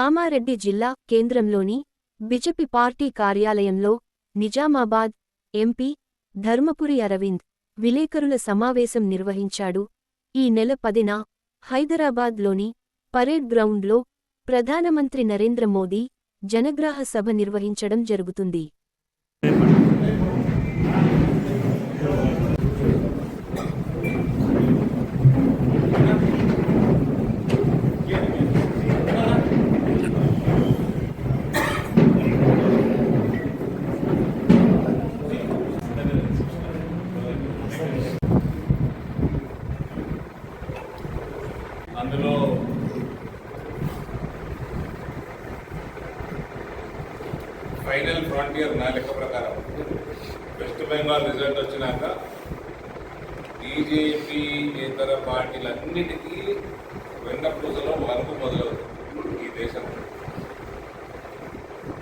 కామారెడ్డి జిల్లా కేంద్రంలోని BJP party కార్యాలయంలో నిజామాబాద్ ఎంపీ ధర్మపురి అరవింద్ విలేకరుల సమావేశం నిర్వహించాడు. ఈ నెల 10న హైదరాబాద్లోని పరేడ్ గ్రౌండ్లో ప్రధానమంత్రి నరేంద్ర మోదీ జనగ్రాహ సభ నిర్వహించడం జరుగుతుంది. అందులో ఫైనల్ ఫ్రాంటియర్ నా లెక్క ప్రకారం వెస్ట్ బెంగాల్ రిజల్ట్ వచ్చినాక బీజేపీ ఇతర పార్టీలన్నిటికీ వెన్నపూసలో వణుకు మొదలవుతుంది. ఈ దేశం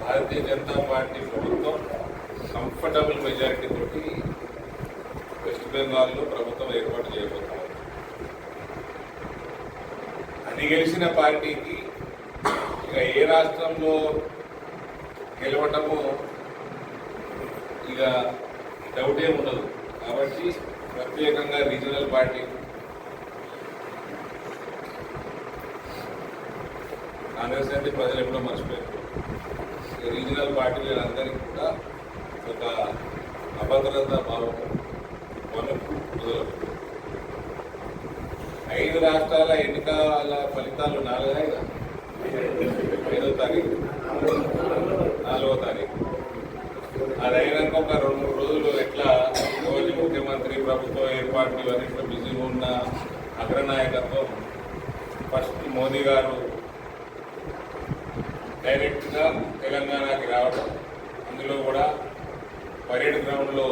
భారతీయ జనతా పార్టీ ప్రభుత్వం కంఫర్టబుల్ మెజారిటీ తోటి వెస్ట్ బెంగాల్లో ప్రభుత్వం ఏర్పాటు చేయబోతున్నారు. అది గెలిచిన పార్టీకి ఇక ఏ రాష్ట్రంలో గెలవటము ఇక డౌటే ఉండదు. కాబట్టి ప్రత్యేకంగా రీజనల్ పార్టీ కాంగ్రెస్ అంటే ప్రజలు ఎప్పుడో మర్చిపోయారు. రీజనల్ పార్టీలందరికీ కూడా ఒక అభద్రతా భావం వణుకు మొదలవుతుంది. 5 రాష్ట్రాల ఎన్నికల ఫలితాలు 5వ తారీఖు అది అయినాక ఒక 2-3 రోజులు ఎట్లా రోజు ముఖ్యమంత్రి ప్రభుత్వ ఏర్పాట్లు అన్నింటిలో బిజీగా ఉన్న అగ్రనాయకత్వం ఫస్ట్ మోదీ గారు డైరెక్ట్గా తెలంగాణకి రావడం, అందులో కూడా పరేడ్ గ్రౌండ్లో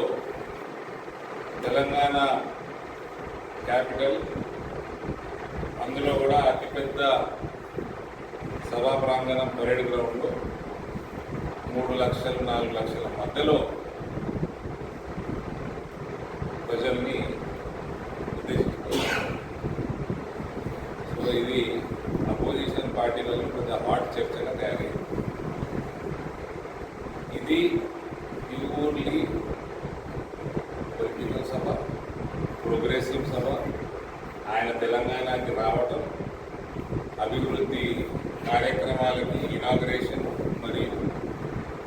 తెలంగాణ క్యాపిటల్, అందులో కూడా అతిపెద్ద సభా ప్రాంగణం పరేడ్ గ్రౌండ్లో 3 లక్షలు 4 లక్షల మధ్యలో ప్రజల్ని ఉద్దేశించారు. సో ఇది అపోజిషన్ పార్టీలలో కొంచెం హాట్ చర్చగా తయారైంది. ఇది ప్యూర్లీ పొలిటికల్ సభ, ప్రోగ్రెసివ్ సభ. ఆయన తెలంగాణకి రావటం, అభివృద్ధి కార్యక్రమాలకి ఇనాగరేషన్ మరియు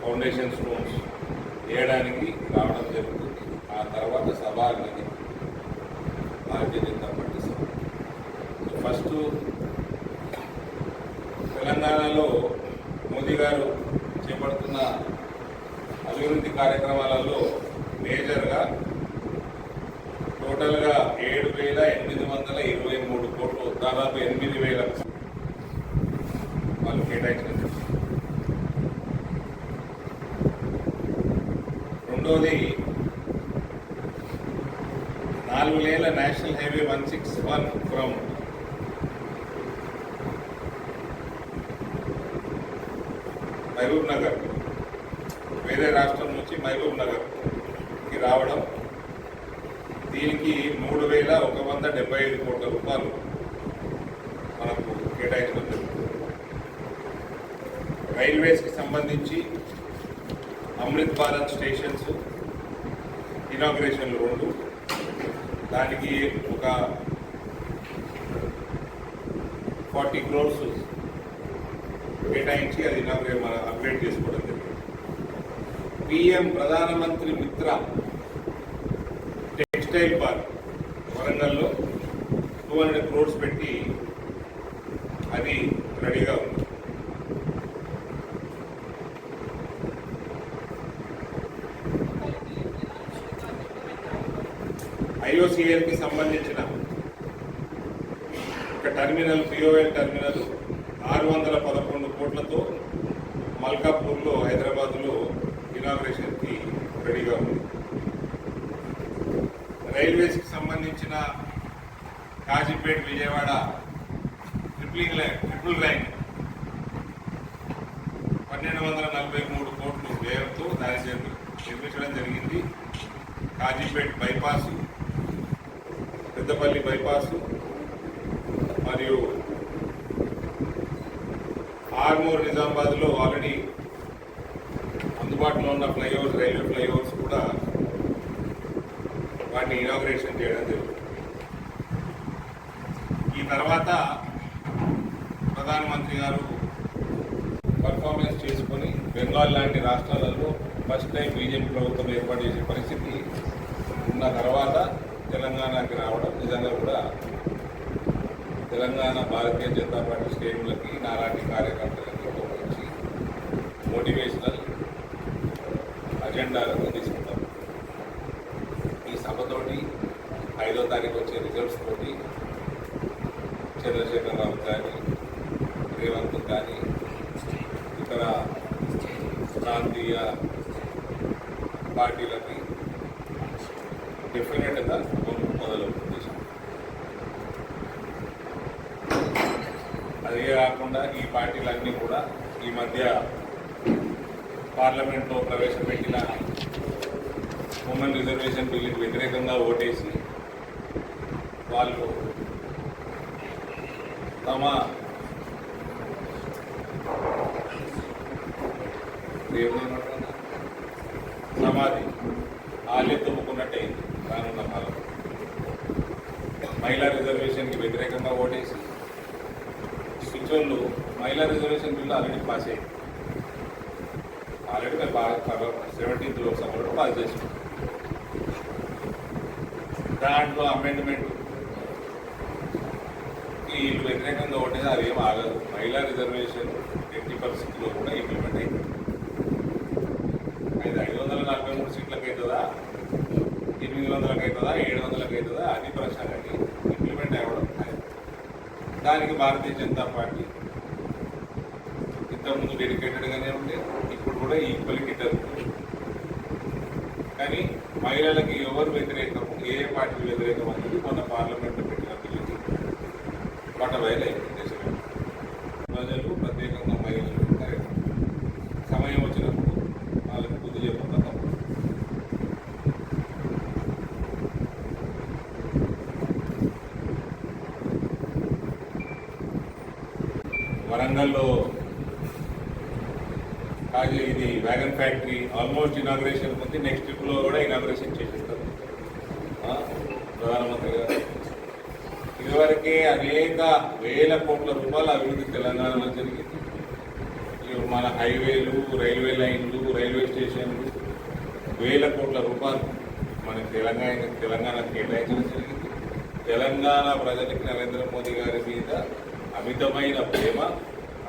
ఫౌండేషన్ స్టోన్స్ వేయడానికి రావడం జరుగుతుంది. ఆ తర్వాత సభ అనేది భారతీయ జనతా పార్టీ సభ. ఫస్ట్ తెలంగాణలో మోదీ గారు చేపడుతున్న అభివృద్ధి కార్యక్రమాలలో మేజర్గా టోటల్గా 7,823 కోట్లు, దాదాపు 8,000 వాళ్ళు కేటాయించడం. రెండోది 4 లేన్ల national highway 161 from Mahbubnagar, వేరే రాష్ట్రం నుంచి మహబూబ్ నగర్కి రావడం. దీనికి 3,175 కోట్ల రూపాయలు మనకు కేటాయించడం జరుగుతుంది. రైల్వేస్కి సంబంధించి అమృత్ భారత్ స్టేషన్స్ ఇనాగ్రేషన్లు 2, దానికి ఒక 40 crores కేటాయించి అది అప్గ్రేడ్ చేసుకోవడం జరిగింది. PM ప్రధానమంత్రి మిత్ర టెక్స్టైల్ పార్క్ వరంగల్లో 200 crores పెట్టి అది రెడీగా ఉంది. IOCLకి సంబంధించిన ఒక టర్మినల్, POL టర్మినల్ 611 కోట్లతో మల్కాపూర్లో, హైదరాబాద్లో ఇనాగ్రేషన్కి రెడీగా ఉంది. రైల్వేస్కి సంబంధించిన కాజీపేట్, విజయవాడ ట్రిపుల్ లైన్ 1,243 కోట్లు వ్యయంతో దాని నిర్మించడం జరిగింది. కాజీపేట్ బైపాసు, పెద్దపల్లి బైపాసు మరియు ఆర్మూర్ నిజామాబాద్లో ఆల్రెడీ అందుబాటులో ఉన్న ఫ్లైఓవర్స్, రైల్వే ఫ్లైఓవర్స్ కూడా వాటిని ఇనాగ్రేషన్ చేయడం జరుగుతుంది. ఈ తర్వాత ప్రధానమంత్రి గారు పర్ఫార్మెన్స్ చేసుకొని బెంగాల్ లాంటి రాష్ట్రాలలో ఫస్ట్ టైం బీజేపీ ప్రభుత్వం ఏర్పాటు చేసే పరిస్థితి ఉన్న తర్వాత తెలంగాణకి రావడం నిజంగా కూడా తెలంగాణ భారతీయ జనతా పార్టీ శ్రేణులకి నాలాంటి కార్యకర్తలకి ఒక మంచి మోటివేషనల్ అజెండాలను తీసుకుంటాం. ఈ సభతోటి 5వ తారీఖు వచ్చే రిజల్ట్స్ తోటి చంద్రశేఖరరావు కానీ రేవంత్ కానీ ఇతర ప్రాంతీయ పార్టీలకి డెఫినెట్గా మొదలవుతుంది. అదే కాకుండా ఈ పార్టీలన్నీ కూడా ఈ మధ్య పార్లమెంట్లో ప్రవేశపెట్టిన ఉమెన్ రిజర్వేషన్ బిల్లుకి వ్యతిరేకంగా ఓటేసి వాళ్ళు తమ సమాధి ఆలే తుమ్ముకున్నట్టయింది. రానున్న కాలం మహిళా రిజర్వేషన్కి వ్యతిరేకంగా ఓటేసి స్విచోళ్ళు మహిళా రిజర్వేషన్ బిల్లు ఆల్రెడీ పాస్ అయింది. ఆల్రెడీ మేము 17th లోక్సభలో పాస్ చేసాం. దాంట్లో అమెండ్మెంట్ వీళ్ళు వ్యతిరేకంగా ఓటేసి అది ఏం ఆగదు. మహిళా రిజర్వేషన్ 80% కూడా ఇంప్లిమెంట్ అయింది. అయితే 543 సీట్లకు అవుతుందా, 800లకు అవుతుందా, 700లకు అవుతుందా అది ప్రశ్న, కానీ ఇంప్లిమెంట్ అవ్వడం దానికి భారతీయ జనతా పార్టీ ఇంతకుముందు డెడికేటెడ్గానే ఉండే, ఇప్పుడు కూడా ఈక్వలిటీ జరుగుతుంది. కానీ మహిళలకి ఎవరు వ్యతిరేకము, ఏ పార్టీ వ్యతిరేకం అనేది మొన్న పార్లమెంట్లో పెట్టిన బిల్లుకి పట్టబయలైంది. దేశంలో ప్రజలు ప్రత్యేకంగా మహిళలు సమయం వచ్చినప్పుడు వాళ్ళకి బుద్ధి చెప్పకుండా తప్పు. వరంగల్లో ఇది వ్యాగన్ ఫ్యాక్టరీ ఆల్మోస్ట్ ఇనాగ్రేషన్ ఉంది. నెక్స్ట్ ట్రిప్లో కూడా ఇనాగ్రేషన్ చేసేస్తారు ప్రధానమంత్రి గారు. ఇదివరకే అనేక వేల కోట్ల రూపాయల అభివృద్ధి తెలంగాణలో జరిగింది. మన హైవేలు, రైల్వే లైన్లు, రైల్వే స్టేషన్లు వేల కోట్ల రూపాయలు మనకి తెలంగాణకు కేటాయించడం జరిగింది. తెలంగాణ ప్రజలకి నరేంద్ర మోదీ గారి మీద అమితమైన ప్రేమ,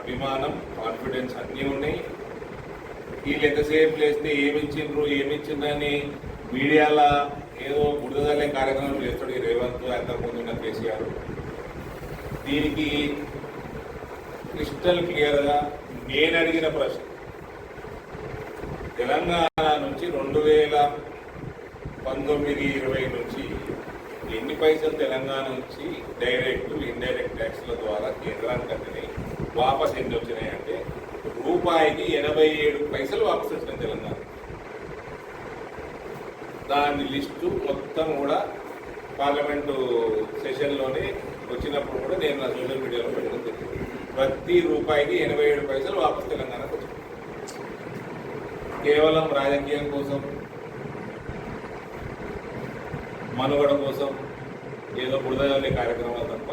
అభిమానం, కాన్ఫిడెన్స్ అన్నీ ఉన్నాయి. వీళ్ళు ఎంతసేపు లేస్తే ఏమిచ్చిందని మీడియాలో ఏదో బురదలే కార్యక్రమం చేస్తాడు ఈ రేవంత్, అంతకుముందు ఉన్న కేసీఆర్. దీనికి క్రిస్టల్ క్లియర్గా నేను అడిగిన ప్రశ్న, తెలంగాణ నుంచి 2019-20 నుంచి ఎన్ని పైసలు తెలంగాణ నుంచి డైరెక్ట్, ఇండైరెక్ట్ ట్యాక్స్ల ద్వారా కేంద్రానికి అందినాయి, వాపస్ ఎన్ని వచ్చినాయంటే రూపాయికి 87 పైసలు వాపసు వచ్చినాయి తెలంగాణ. దాని లిస్టు మొత్తం కూడా పార్లమెంటు సెషన్లోనే వచ్చినప్పుడు కూడా నేను నా సోషల్ మీడియాలో పెట్టడం జరిగింది. ప్రతి రూపాయికి 87 పైసలు వాపసు తెలంగాణకు వచ్చింది. కేవలం రాజకీయం కోసం, మనుగడ కోసం ఏదో బురదలే కార్యక్రమాలు తప్ప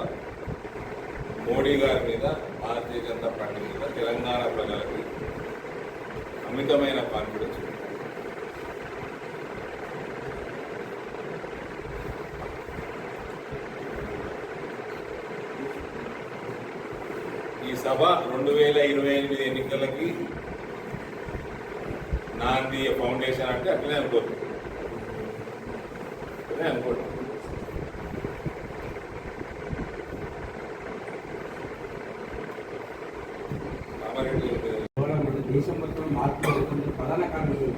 మోడీ గారి మీద, భారతీయ జనతా పార్టీ మీద తెలంగాణ ప్రజలకి అమితమైన కాన్ఫిడెన్స్ ఉంది. ఈ సభ 2028 ఎన్నికలకి నాంది ఫౌండేషన్ అంటే అట్లనే అనుకోండి. దేశం మొత్తం మార్పు జరుగుతుంది. ప్రధాన కారణం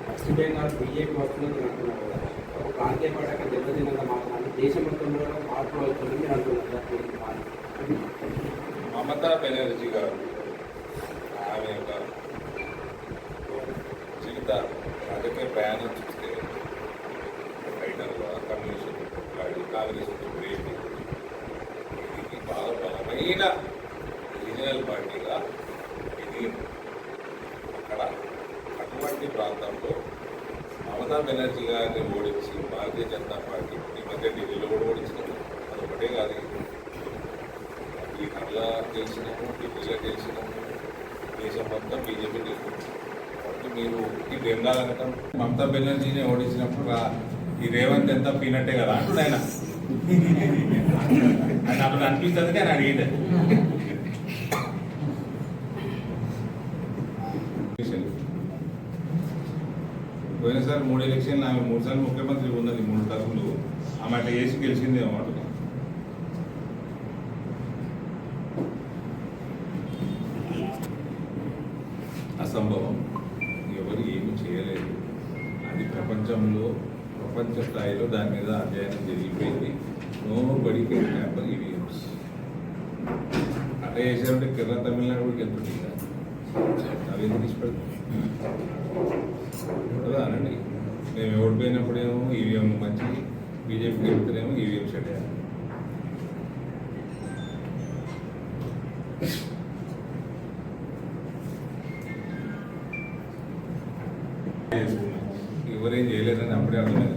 పశ్చిమ బెంగాల్ బీజేపీ వస్తుందని అంటున్నారు కదా, ఒక ప్రాంతీయ పడక దెబ్బతిన్నంత మాత్రాన్ని దేశం మొత్తం కూడా మార్పు అవుతుంది మీరు అంటున్నారు. మమతా బెనర్జీ గారు ఆమె యొక్క జీవిత రాజకీయ ప్రయాణం చూస్తే ఫైనల్గా కమ్యూనిస్ట్ కాంగ్రెస్ బాగా బలమైన ఒరిజినల్ పార్టీగా ఇది అక్కడ అటువంటి ప్రాంతంలో మమతా బెనర్జీ గారిని ఓడించి భారతీయ జనతా పార్టీ ఈ మధ్య ఢిల్లీలో కూడా ఓడించినాము. అదొకటే కాదు, బీహార్లో గెలిచినాము, ఢిల్లీలో గెలిచినాము, దేశం మొత్తం బీజేపీ గెలిచింది. కాబట్టి మీరు ఈ బెంగాల్ మమతా బెనర్జీని ఓడించినప్పుడు ఈ రేవంత్ ఎంత పీనట్టే కదా అంటుడు ఆయన. అది అప్పుడు అనిపిస్తుంది కానీ అడిగింది. పోయినసారి 3 ఎలక్షన్లు ఆమె 3 సార్లు ముఖ్యమంత్రి ఉన్నది, 3 టర్ములు ఆమె అట్లా చేసి గెలిచింది అన్నమాట. అసంభవం, ఎవరు ఏమి చేయలేదు. అది ప్రపంచ స్థాయిలో దాని మీద అధ్యయనం జరిగిపోయింది. Nobody can happen EVMs. అట్లా చేసామంటే కేరళ తమిళనాడు కూడా గెలుపుతుంది కదా, అవి ఎందుకు ఇష్టపడుతుంది అనండి. మేము ఓడిపోయినప్పుడేమో ఈవీఎం మంచి, బీజేపీ గెలుపుతేనేమో ఈవీఎం సెట్. ఎవరేం చేయలేదని అప్పుడే అర్థమైంది.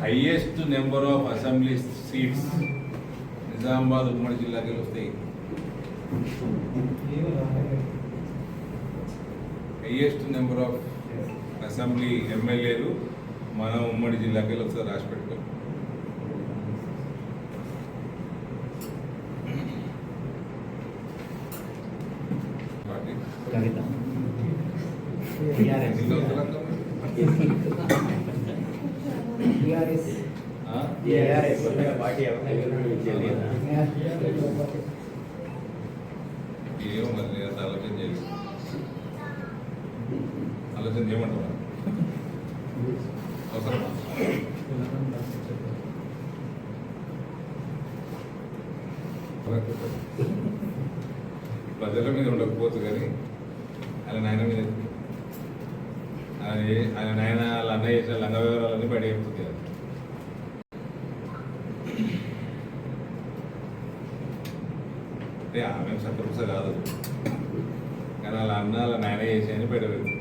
Highest number of assembly seats Nizamabad ఉమ్మడి జిల్లాకి వస్తాయి. హైయెస్ట్ నెంబర్ ఆఫ్ అసెంబ్లీ ఎమ్మెల్యేలు మన ఉమ్మడి జిల్లాకి ఒకసారి రాసి పెట్టుకో. ఏమో మరి అంత ఆలోచన చేయలేదు. ఆలోచన చేయమంటావా? అవసరమా? ప్రజల మీద ఉండకపోవచ్చు కానీ ఆయన నాయన మీద, ఆయన నాయన వాళ్ళ అన్నయ్య చేసిన లంగ వివరాలన్నీ బయట చెప్తుంది కదా. అంటే ఆమె సత్యపుస కాదు కానీ వాళ్ళ అన్న వాళ్ళ నాయన చేసాయని బయట పెడుతుంది.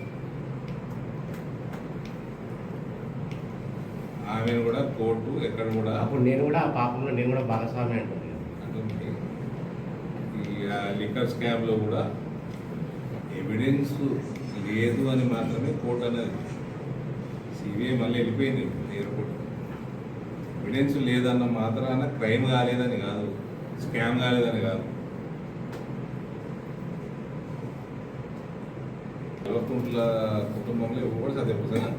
ఆమెను కూడా కోర్టు ఎక్కడ కూడా అప్పుడు నేను కూడా ఆ పాపంలో నేను కూడా భాగస్వామి అంటుంది. ఈ లిక్కర్ స్కామ్లో కూడా ఎవిడెన్స్ లేదు అని మాత్రమే కోర్టు అన్నది. సిబిఐ మళ్ళీ వెళ్ళిపోయింది ఎయిర్పోర్ట్. ఎవిడెన్స్ లేదన్న మాత్రాన క్రైమ్ కాలేదని కాదు, స్కామ్ కాలేదని కాదు. కల్వకుంట్ల కుటుంబంలో ఎవరు సత్యపుసగా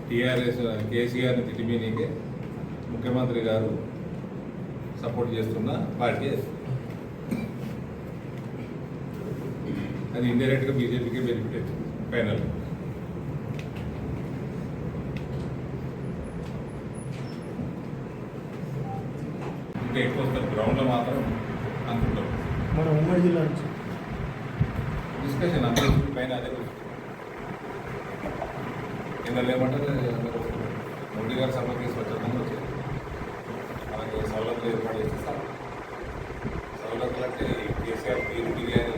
టీఆర్ఎస్ కేసీఆర్ని తిట్టిమీనికే ముఖ్యమంత్రి గారు సపోర్ట్ చేస్తున్న పార్టీ అది ఇండైరెక్ట్గా బీజేపీకే బెనిఫిట్ అవుతుంది ఫైనల్. ఇంకా ఎక్కువ వస్తారు గ్రౌండ్లో మాత్రం అనుకుంటాం. మన ఉమ్మడి జిల్లా నుంచి డిస్కషన్ అందరూ పైన అదే కింద లేమంటారు. మోడీ గారు సభ తీసుకొచ్చారని వచ్చారు. మనకి సౌలభ్యం ఏర్పాటు చేసేస్తాం. సౌలభ్యాలు అంటే కేసీఆర్ బిర్యానీ